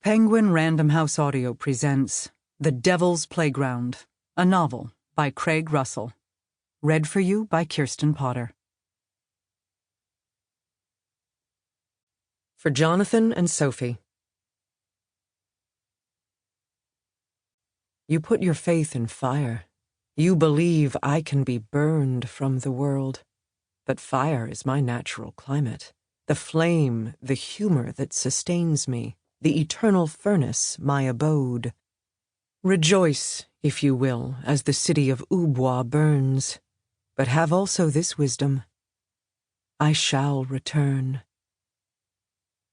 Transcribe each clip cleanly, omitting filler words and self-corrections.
Penguin Random House Audio presents The Devil's Playground, a novel by Craig Russell. Read for you by Kirsten Potter. For Jonathan and Sophie. You put your faith in fire. You believe I can be burned from the world. But fire is my natural climate, the flame, the humor that sustains me. The eternal furnace, my abode. Rejoice, if you will, as the city of Ubois burns, but have also this wisdom: I shall return.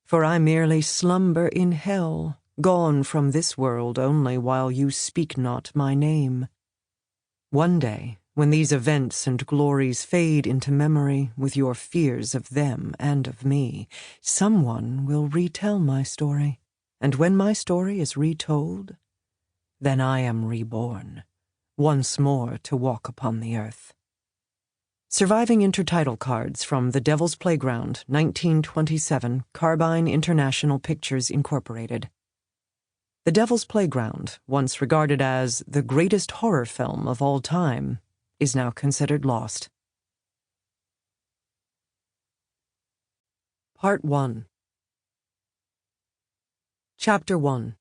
For I merely slumber in hell, gone from this world only while you speak not my name. One day, when these events and glories fade into memory with your fears of them and of me, someone will retell my story. And when my story is retold, then I am reborn, once more to walk upon the earth. Surviving intertitle cards from The Devil's Playground, 1927, Carbine International Pictures, Incorporated. The Devil's Playground, once regarded as the greatest horror film of all time, is now considered lost. Part 1. Chapter 1.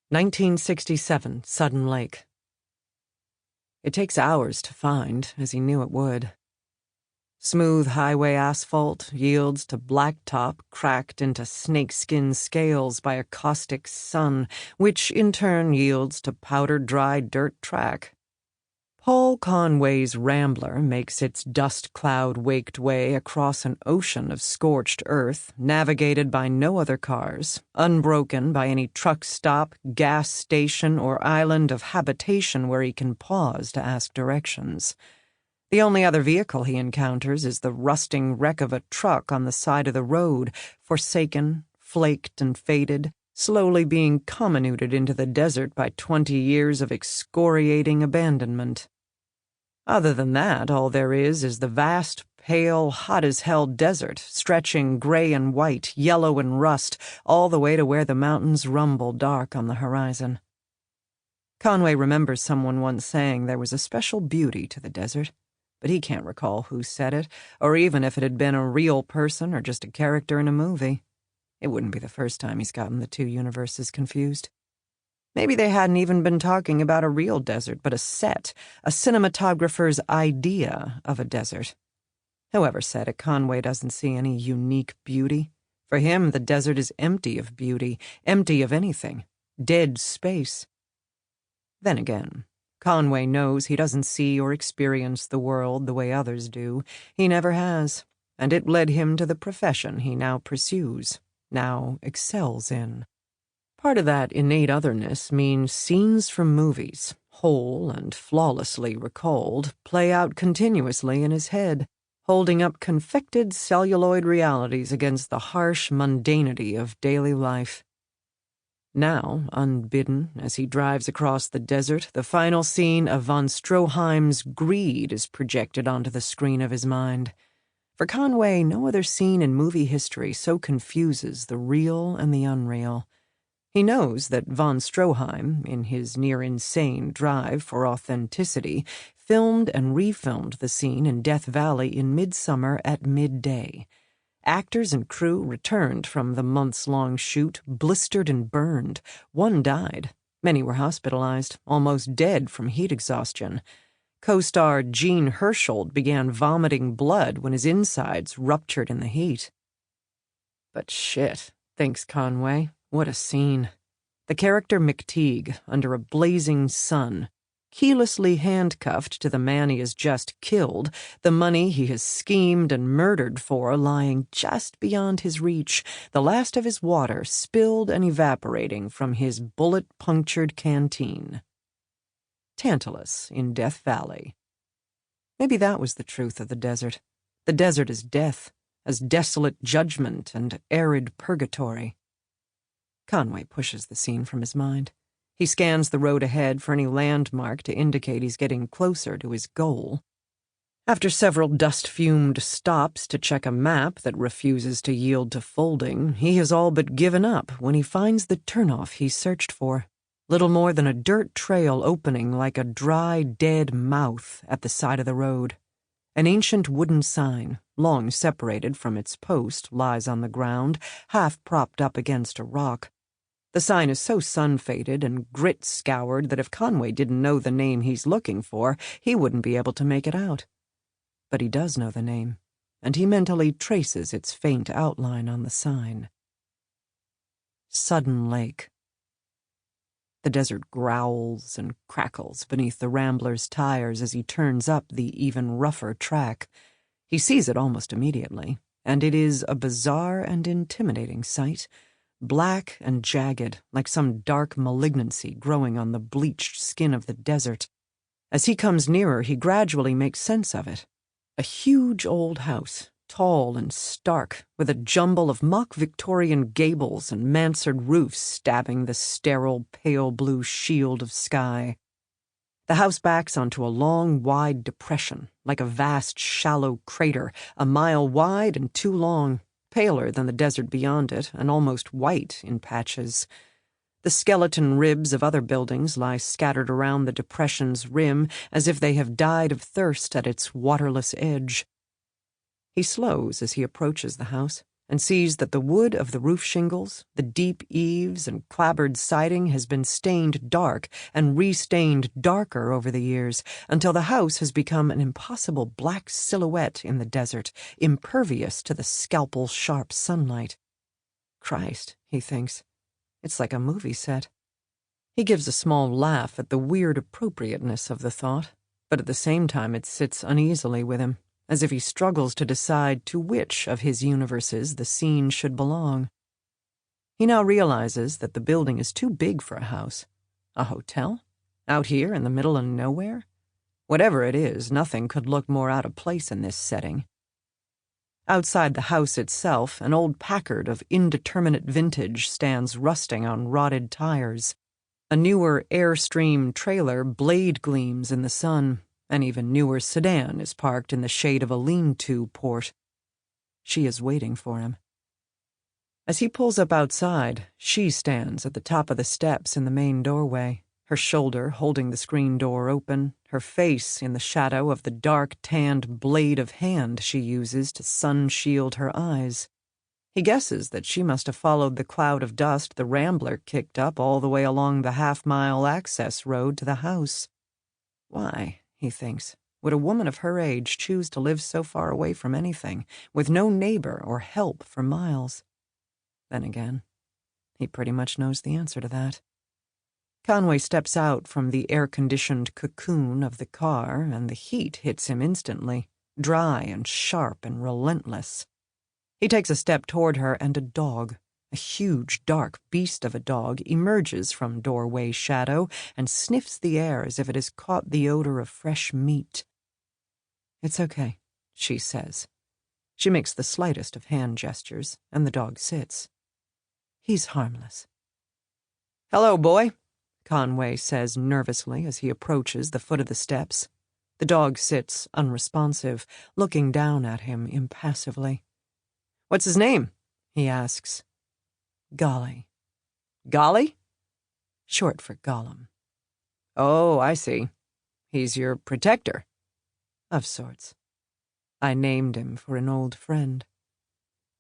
1967, Sudden Lake. It takes hours to find, as he knew it would. Smooth highway asphalt yields to blacktop cracked into snakeskin scales by a caustic sun, which in turn yields to powdered dry dirt track. Paul Conway's Rambler makes its dust-cloud-waked way across an ocean of scorched earth, navigated by no other cars, unbroken by any truck stop, gas station, or island of habitation where he can pause to ask directions. The only other vehicle he encounters is the rusting wreck of a truck on the side of the road, forsaken, flaked, and faded, slowly being comminuted into the desert by 20 years of excoriating abandonment. Other than that, all there is the vast, pale, hot-as-hell desert, stretching gray and white, yellow and rust, all the way to where the mountains rumble dark on the horizon. Conway remembers someone once saying there was a special beauty to the desert, but he can't recall who said it, or even if it had been a real person or just a character in a movie. It wouldn't be the first time he's gotten the two universes confused. Maybe they hadn't even been talking about a real desert, but a set, a cinematographer's idea of a desert. Whoever said it, Conway doesn't see any unique beauty. For him, the desert is empty of beauty, empty of anything. Dead space. Then again, Conway knows he doesn't see or experience the world the way others do. He never has, and it led him to the profession he now pursues, now excels in. Part of that innate otherness means scenes from movies, whole and flawlessly recalled, play out continuously in his head, holding up confected celluloid realities against the harsh mundanity of daily life. Now, unbidden, as he drives across the desert, the final scene of von Stroheim's Greed is projected onto the screen of his mind. For Conway, no other scene in movie history so confuses the real and the unreal. He knows that von Stroheim, in his near-insane drive for authenticity, filmed and refilmed the scene in Death Valley in midsummer at midday. Actors and crew returned from the months-long shoot, blistered and burned. One died. Many were hospitalized, almost dead from heat exhaustion. Co-star Gene Hersholt began vomiting blood when his insides ruptured in the heat. But shit, thinks Conway. What a scene. The character McTeague, under a blazing sun, keylessly handcuffed to the man he has just killed, the money he has schemed and murdered for lying just beyond his reach, the last of his water spilled and evaporating from his bullet-punctured canteen. Tantalus in Death Valley. Maybe that was the truth of the desert. The desert is death, as desolate judgment and arid purgatory. Conway pushes the scene from his mind. He scans the road ahead for any landmark to indicate he's getting closer to his goal. After several dust-fumed stops to check a map that refuses to yield to folding, he has all but given up when he finds the turnoff he searched for, little more than a dirt trail opening like a dry, dead mouth at the side of the road. An ancient wooden sign, long separated from its post, lies on the ground, half propped up against a rock. The sign is so sun-faded and grit-scoured that if Conway didn't know the name he's looking for, he wouldn't be able to make it out. But he does know the name, and he mentally traces its faint outline on the sign. Sudden Lake. The desert growls and crackles beneath the Rambler's tires as he turns up the even rougher track. He sees it almost immediately, and it is a bizarre and intimidating sight, black and jagged, like some dark malignancy growing on the bleached skin of the desert. As he comes nearer, he gradually makes sense of it. A huge old house, tall and stark, with a jumble of mock Victorian gables and mansard roofs stabbing the sterile, pale blue shield of sky. The house backs onto a long, wide depression, like a vast, shallow crater, a mile wide and 2 long, paler than the desert beyond it, and almost white in patches. The skeleton ribs of other buildings lie scattered around the depression's rim as if they have died of thirst at its waterless edge. He slows as he approaches the house and sees that the wood of the roof shingles, the deep eaves, and clapboard siding has been stained dark and restained darker over the years until the house has become an impossible black silhouette in the desert, impervious to the scalpel-sharp sunlight. Christ, he thinks. It's like a movie set. He gives a small laugh at the weird appropriateness of the thought, but at the same time it sits uneasily with him, as if he struggles to decide to which of his universes the scene should belong. He now realizes that the building is too big for a house. A hotel? Out here in the middle of nowhere? Whatever it is, nothing could look more out of place in this setting. Outside the house itself, an old Packard of indeterminate vintage stands rusting on rotted tires. A newer Airstream trailer blade gleams in the sun. An even newer sedan is parked in the shade of a lean-to port. She is waiting for him. As he pulls up outside, she stands at the top of the steps in the main doorway, her shoulder holding the screen door open, her face in the shadow of the dark, tanned blade of hand she uses to sun-shield her eyes. He guesses that she must have followed the cloud of dust the Rambler kicked up all the way along the half-mile access road to the house. Why, he thinks, would a woman of her age choose to live so far away from anything, with no neighbor or help for miles? Then again, he pretty much knows the answer to that. Conway steps out from the air-conditioned cocoon of the car, and the heat hits him instantly, dry and sharp and relentless. He takes a step toward her, and a dog, a huge, dark beast of a dog, emerges from doorway shadow and sniffs the air as if it has caught the odor of fresh meat. "It's okay," she says. She makes the slightest of hand gestures, and the dog sits. He's harmless. "Hello, boy," Conway says nervously as he approaches the foot of the steps. The dog sits unresponsive, looking down at him impassively. "What's his name?" he asks. "Golly." "Golly?" Short for Gollum. "Oh, I see. He's your protector." "Of sorts. I named him for an old friend."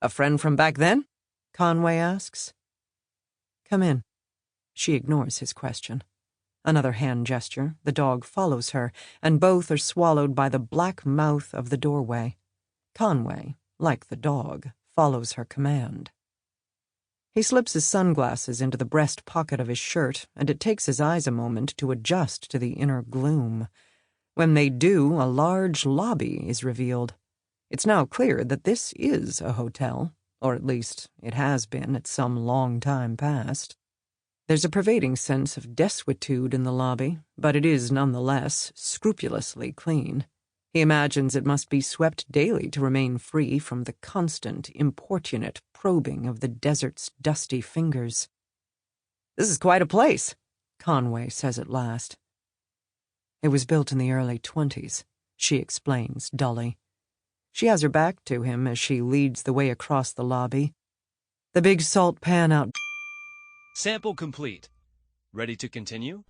"A friend from back then?" Conway asks. "Come in." She ignores his question. Another hand gesture, the dog follows her, and both are swallowed by the black mouth of the doorway. Conway, like the dog, follows her command. He slips his sunglasses into the breast pocket of his shirt, and it takes his eyes a moment to adjust to the inner gloom. When they do, a large lobby is revealed. It's now clear that this is a hotel, or at least it has been at some long time past. There's a pervading sense of desuetude in the lobby, but it is nonetheless scrupulously clean. He imagines it must be swept daily to remain free from the constant, importunate probing of the desert's dusty fingers. "This is quite a place," Conway says at last. "It was built in the early 20s. she explains dully. She has her back to him as she leads the way across the lobby. The big salt pan out. Sample complete. Ready to continue?